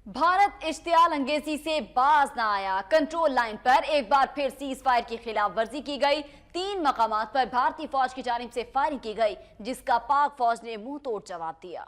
भारत इश्तियाल अंगेजी से बाज न आया। कंट्रोल लाइन पर एक बार फिर सीज फायर की खिलाफ वर्जी की गई। 3 मकामात पर भारतीय फौज की जानिब से फायरिंग की गई, जिसका पाक फौज ने मुंह तोड़ जवाब दिया।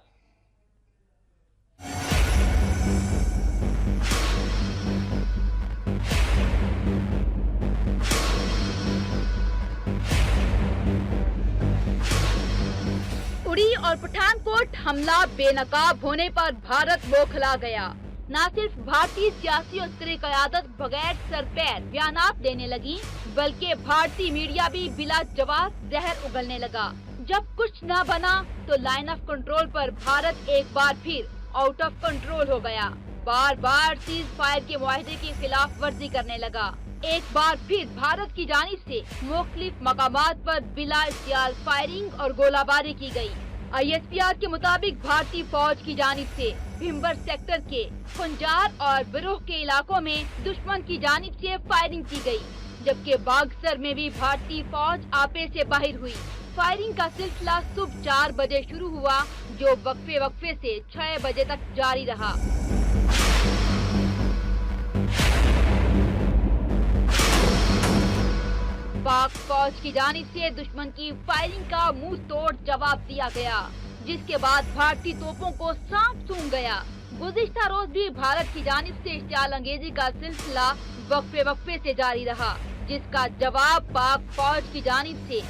उड़ी और पठानकोट हमला बेनकाब होने पर भारत बौखला गया। न सिर्फ भारतीय सियासी और अस्करी क़यादत बगैर सरपैर बयानात देने लगी, बल्कि भारतीय मीडिया भी बिला जवाब जहर उगलने लगा। जब कुछ न बना तो लाइन ऑफ कंट्रोल पर भारत एक बार फिर आउट ऑफ कंट्रोल हो गया। बार बार सीज फायर के मुआहदे की खिलाफ वर्जी करने लगा। एक बार फिर भारत की जानिब से मुख्तलिफ मकामात पर बिला इख्तियार फायरिंग और गोलाबारी की गई। ISPR के मुताबिक भारतीय फौज की जानिब से भिम्बर सेक्टर के फंजार और बिरोह के इलाकों में दुश्मन की जानिब से फायरिंग की गई, जबकि बागसर में भी भारतीय फौज आपे से बाहर हुई। फायरिंग का सिलसिला सुबह 4 बजे शुरू हुआ, जो वक्फे से 6 बजे तक जारी रहा। पाक फौज की जानिब से दुश्मन की फायरिंग का मुंह तोड़ जवाब दिया गया, जिसके बाद भारतीय तोपों को सांप सूंघ गया। गुज़िश्ता रोज भी भारत की जानिब से इश्तियाल अंगेजी का सिलसिला वक्फे से जारी रहा, जिसका जवाब पाक फौज की जानिब से